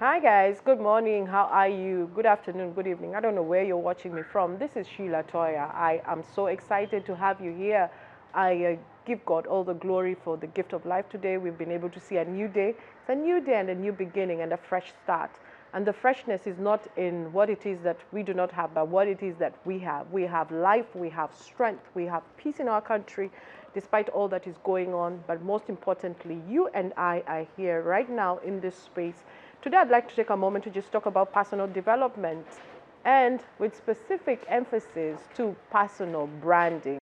Hi guys, good morning. How are you? Good afternoon, good evening. I don't know where you're watching me from. This is Sheila Toya. I am so excited to have you here. I give God all the glory for the gift of life today. We've been able to see a new day. It's a new day and a new beginning and a fresh start. And the freshness is not in what it is that we do not have, but what it is that we have. We have life, we have strength, we have peace in our country, despite all that is going on. But most importantly, you and I are here right now in this space. Today, I'd like to take a moment to just talk about personal development and with specific emphasis to personal branding.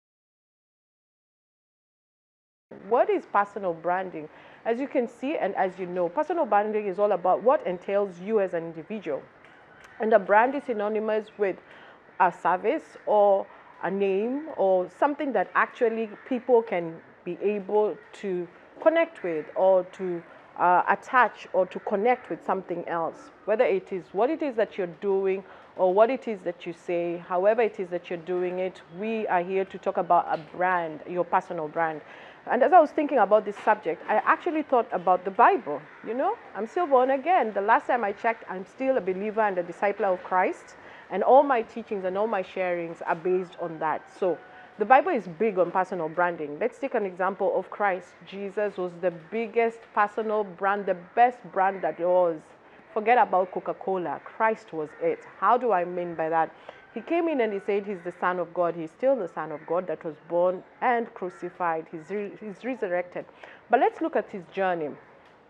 What is personal branding? As you can see and as you know, personal branding is all about what entails you as an individual. And a brand is synonymous with a service or a name or something that actually people can be able to connect with or to attach or to connect with something else, whether it is what it is that you're doing or what it is that you say, however it is that you're doing it. We are here to talk about a brand, your personal brand. And as I was thinking about this subject, I actually thought about the Bible. You know, I'm still born again. The last time I checked, I'm still a believer and a disciple of Christ. And all my teachings and all my sharings are based on that. So the Bible is big on personal branding. Let's take an example of Christ. Jesus was the biggest personal brand, the best brand that there was. Forget about Coca-Cola. Christ was it. How do I mean by that? He came in and he said he's the Son of God. He's still the Son of God that was born and crucified. He's resurrected. But let's look at his journey.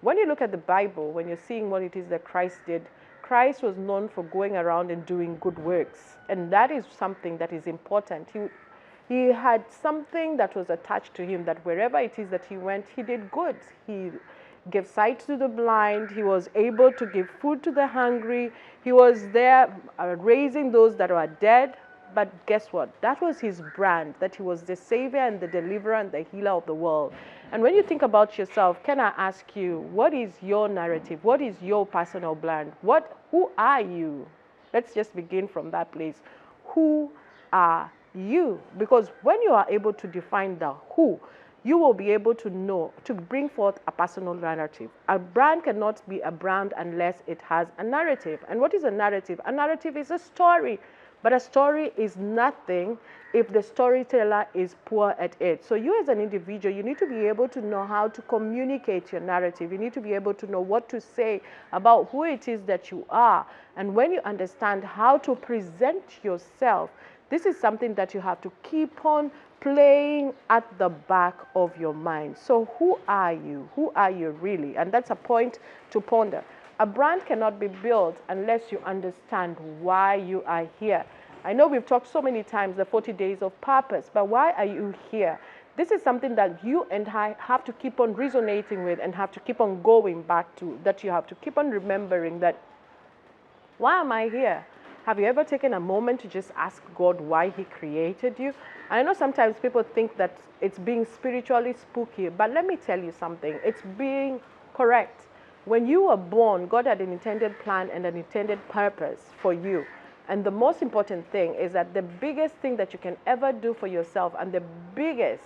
When you look at the Bible, when you're seeing what it is that Christ did, Christ was known for going around and doing good works. And that is something that is important. He had something that was attached to him, that wherever it is that he went, he did good. He gave sight to the blind. He was able to give food to the hungry. He was there raising those that were dead. But guess what? That was his brand, that he was the savior and the deliverer and the healer of the world. And when you think about yourself, can I ask you, what is your narrative? What is your personal brand? Who are you? Let's just begin from that place. Who are you? Because when you are able to define the who, you will be able to know, to bring forth a personal narrative. A brand cannot be a brand unless it has a narrative. And what is a narrative? A narrative is a story. But a story is nothing if the storyteller is poor at it. So you as an individual, you need to be able to know how to communicate your narrative. You need to be able to know what to say about who it is that you are. And when you understand how to present yourself, this is something that you have to keep on playing at the back of your mind. So who are you? Who are you really? And that's a point to ponder. A brand cannot be built unless you understand why you are here. I know we've talked so many times the 40 days of purpose, but why are you here? This is something that you and I have to keep on resonating with and have to keep on going back to, that you have to keep on remembering that, why am I here? Have you ever taken a moment to just ask God why he created you? I know sometimes people think that it's being spiritually spooky, but let me tell you something. It's being correct. When you were born, God had an intended plan and an intended purpose for you. And the most important thing is that the biggest thing that you can ever do for yourself and the biggest,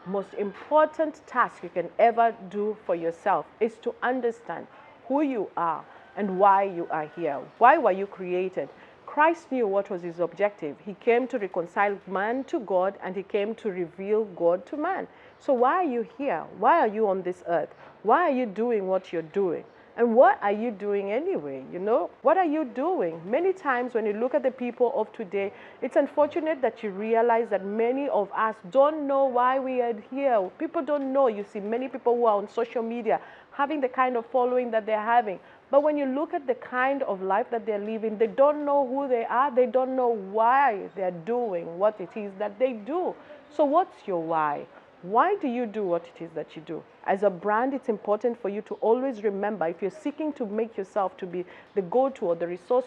most important task you can ever do for yourself is to understand who you are and why you are here. Why were you created? Christ knew what was his objective. He came to reconcile man to God and he came to reveal God to man. So why are you here? Why are you on this earth? Why are you doing what you're doing? And what are you doing anyway? You know, what are you doing? Many times when you look at the people of today, it's unfortunate that you realize that many of us don't know why we are here. People don't know. You see many people who are on social media having the kind of following that they're having. But when you look at the kind of life that they're living, they don't know who they are. They don't know why they're doing what it is that they do. So what's your why? Why do you do what it is that you do? As a brand, it's important for you to always remember, if you're seeking to make yourself to be the go-to or the resource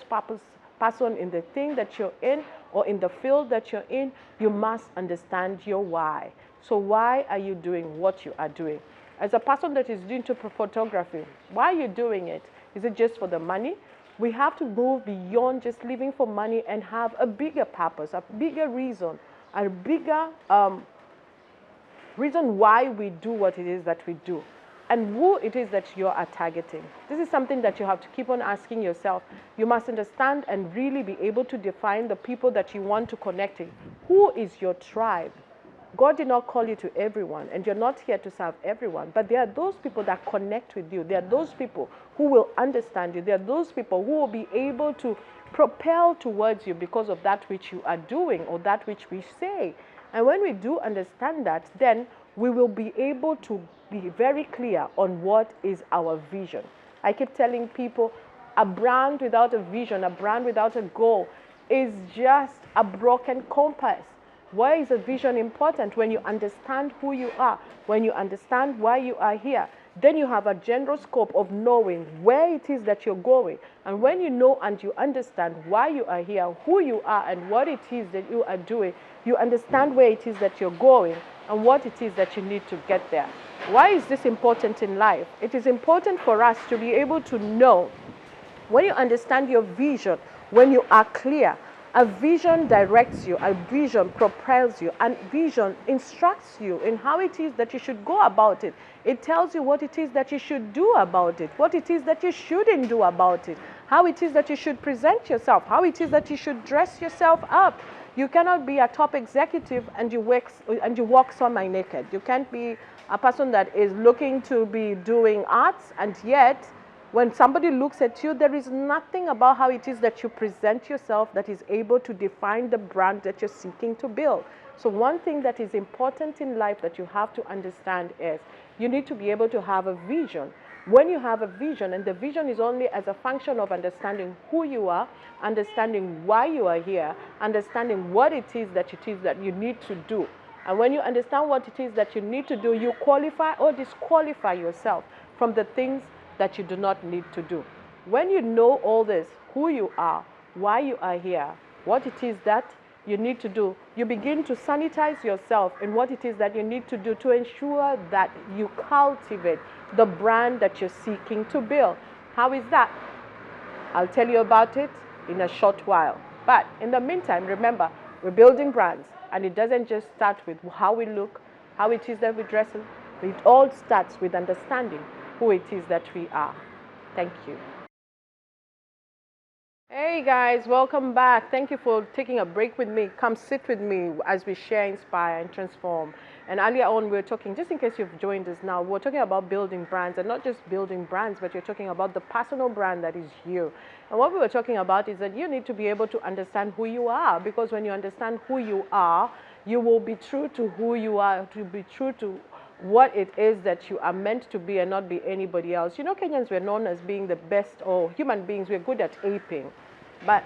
person in the thing that you're in or in the field that you're in, you must understand your why. So why are you doing what you are doing? As a person that is doing photography, why are you doing it? Is it just for the money? We have to move beyond just living for money and have a bigger purpose, a bigger reason, a bigger reason why we do what it is that we do. and who it is that you are targeting. This is something that you have to keep on asking yourself. You must understand and really be able to define the people that you want to connect with. Who is your tribe? God did not call you to everyone, and you're not here to serve everyone, but there are those people that connect with you. There are those people who will understand you. There are those people who will be able to propel towards you because of that which you are doing or that which we say. And when we do understand that, then we will be able to be very clear on what is our vision. I keep telling people, a brand without a vision, a brand without a goal is just a broken compass. Why is a vision important? When you understand who you are, when you understand why you are here, then you have a general scope of knowing where it is that you're going. And when you know and you understand why you are here, who you are, and what it is that you are doing, you understand where it is that you're going and what it is that you need to get there. Why is this important in life? It is important for us to be able to know, when you understand your vision, when you are clear, a vision directs you, a vision propels you, and vision instructs you in how it is that you should go about it. It tells you what it is that you should do about it, what it is that you shouldn't do about it, how it is that you should present yourself, how it is that you should dress yourself up. You cannot be a top executive and you walk semi-naked. You can't be a person that is looking to be doing arts, and yet when somebody looks at you, there is nothing about how it is that you present yourself that is able to define the brand that you're seeking to build. So one thing that is important in life that you have to understand is you need to be able to have a vision. When you have a vision, and the vision is only as a function of understanding who you are, understanding why you are here, understanding what it is that you need to do. And when you understand what it is that you need to do, you qualify or disqualify yourself from the things that you do not need to do. When you know all this, who you are, why you are here, what it is that you need to do, you begin to sanitize yourself in what it is that you need to do to ensure that you cultivate the brand that you're seeking to build. How is that? I'll tell you about it in a short while. But in the meantime, remember, we're building brands, and it doesn't just start with how we look, how it is that we dress. It all starts with understanding who it is that we are. Thank you. Hey guys, welcome back. Thank you for taking a break with me. Come sit with me as we share, inspire, and transform. And earlier on, we were talking, just in case you've joined us now, we're talking about building brands, and not just building brands, but you're talking about the personal brand that is you. And what we were talking about is that you need to be able to understand who you are, because when you understand who you are, you will be true to who you are, to be true to what it is that you are meant to be and not be anybody else. You know, Kenyans were known as being the best, or human beings, we're good at aping. But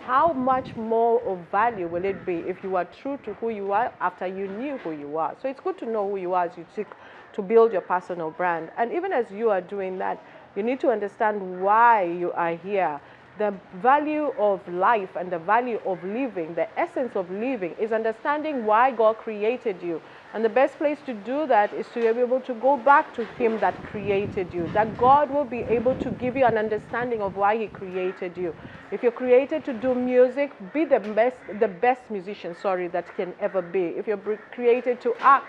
how much more of value will it be if you are true to who you are after you knew who you are? So it's good to know who you are as you seek to build your personal brand. And even as you are doing that, you need to understand why you are here. The value of life and the value of living, the essence of living, is understanding why God created you. And the best place to do that is to be able to go back to Him that created you. That God will be able to give you an understanding of why He created you. If you're created to do music, be the best musician, that can ever be. If you're created to act,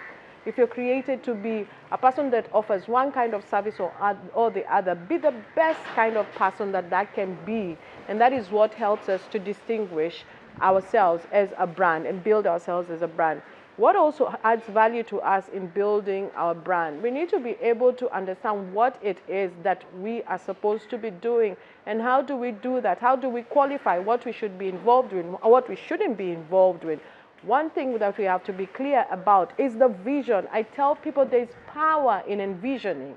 if you're created to be a person that offers one kind of service or the other, be the best kind of person that can be. And that is what helps us to distinguish ourselves as a brand and build ourselves as a brand. What also adds value to us in building our brand? We need to be able to understand what it is that we are supposed to be doing, and how do we do that? How do we qualify what we should be involved with or what we shouldn't be involved with? One thing that we have to be clear about is the vision. I tell people there is power in envisioning,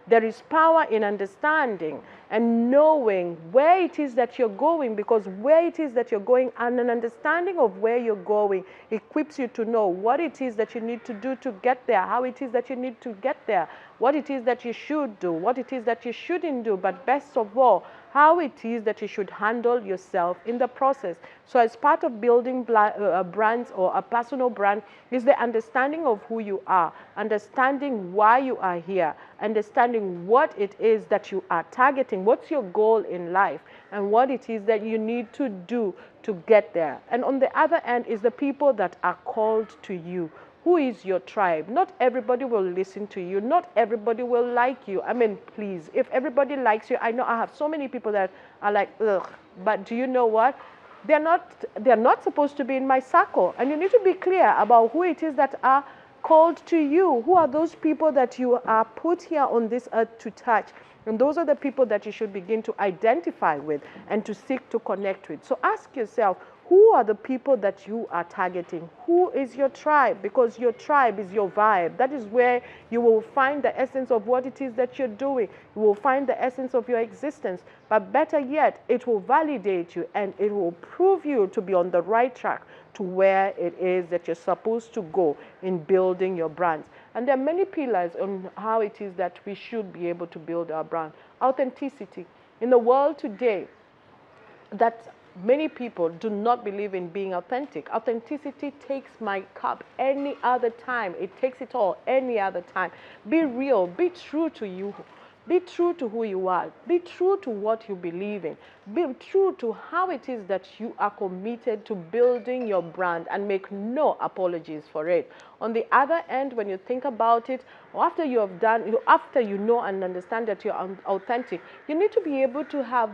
There is power in understanding and knowing where it is that you're going, because where it is that you're going and an understanding of where you're going equips you to know what it is that you need to do to get there, how it is that you need to get there, what it is that you should do, what it is that you shouldn't do, but best of all, how it is that you should handle yourself in the process. So as part of building brands or a personal brand is the understanding of who you are, understanding why you are here, understanding what it is that you are targeting, what's your goal in life, and what it is that you need to do to get there. And on the other end is the people that are called to you. Who is your tribe? Not everybody will listen to you. Not everybody will like you. I mean, please, if everybody likes you, I know I have so many people that are like, ugh. But do you know what? They're not supposed to be in my circle. And you need to be clear about who it is that are called to you. Who are those people that you are put here on this earth to touch? And those are the people that you should begin to identify with and to seek to connect with. So ask yourself, who are the people that you are targeting? Who is your tribe? Because your tribe is your vibe. That is where you will find the essence of what it is that you're doing. You will find the essence of your existence. But better yet, it will validate you and it will prove you to be on the right track to where it is that you're supposed to go in building your brands. And there are many pillars on how it is that we should be able to build our brand. Authenticity. In the world today, that many people do not believe in being authentic. Authenticity takes my cup any other time. It takes it all any other time. Be real. Be true to you. Be true to who you are. Be true to what you believe in. Be true to how it is that you are committed to building your brand and make no apologies for it. On the other end, when you think about it, after you have done, after you know and understand that you're authentic, you need to be able to have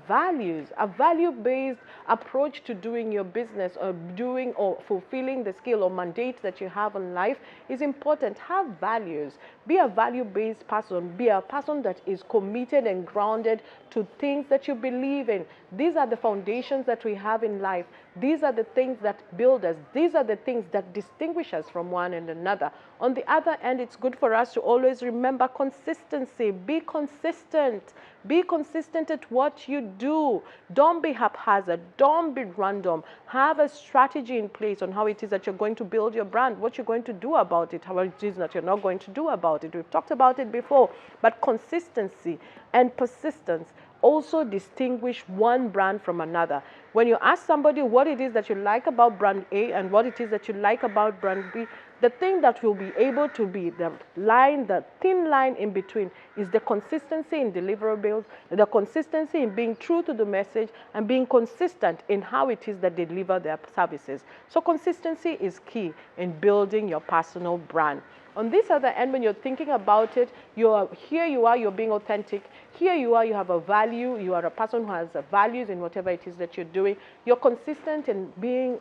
values, a value-based approach to doing your business or doing or fulfilling the skill or mandate that you have in life is important. Have values. Be a value-based person. Be a person that is committed and grounded to things that you believe in. These are the foundations that we have in life. These are the things that build us. These are the things that distinguish us from one and another. On the other end, it's good for us to always remember consistency. Be consistent. Be consistent at what you do. Don't be haphazard. Don't be random. Have a strategy in place on how it is that you're going to build your brand, what you're going to do about it, how it is that you're not going to do about it. We've talked about it before, but consistency and persistence also distinguish one brand from another. When you ask somebody what it is that you like about brand A and what it is that you like about brand B, the thing that will be able to be the line, the thin line in between is the consistency in deliverables, the consistency in being true to the message and being consistent in how it is that they deliver their services. So consistency is key in building your personal brand. On this other end, when you're thinking about it, you're being authentic. Here you are, you have a value. You are a person who has values in whatever it is that you're doing. You're consistent in being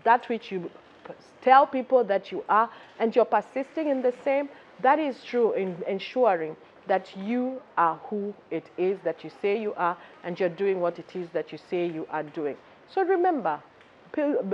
that which you tell people that you are, and you're persisting in the same. That is true in ensuring that you are who it is that you say you are, and you're doing what it is that you say you are doing. So remember,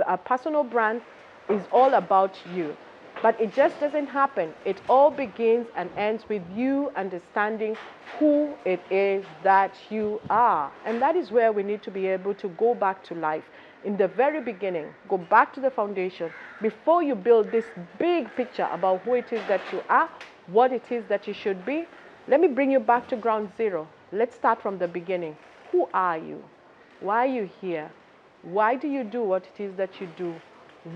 a personal brand is all about you. But it just doesn't happen. It all begins and ends with you understanding who it is that you are. And that is where we need to be able to go back to life. In the very beginning, go back to the foundation. Before you build this big picture about who it is that you are, what it is that you should be, let me bring you back to ground zero. Let's start from the beginning. Who are you? Why are you here? Why do you do what it is that you do?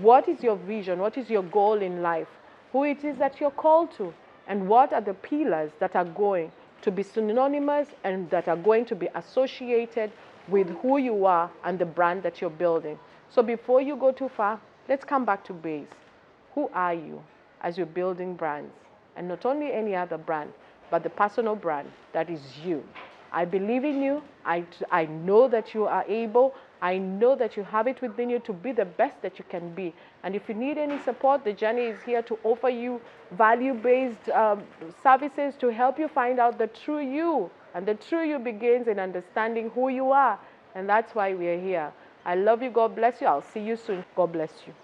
What is your vision? What is your goal in life? Who it is that you're called to? And what are the pillars that are going to be synonymous and that are going to be associated with who you are and the brand that you're building? So before you go too far, let's come back to base. Who are you as you're building brands? And not only any other brand, but the personal brand that is you. I believe in you. I know that you are able. I know that you have it within you to be the best that you can be. And if you need any support, the journey is here to offer you value-based services to help you find out the true you. And the true you begins in understanding who you are. And that's why we are here. I love you. God bless you. I'll see you soon. God bless you.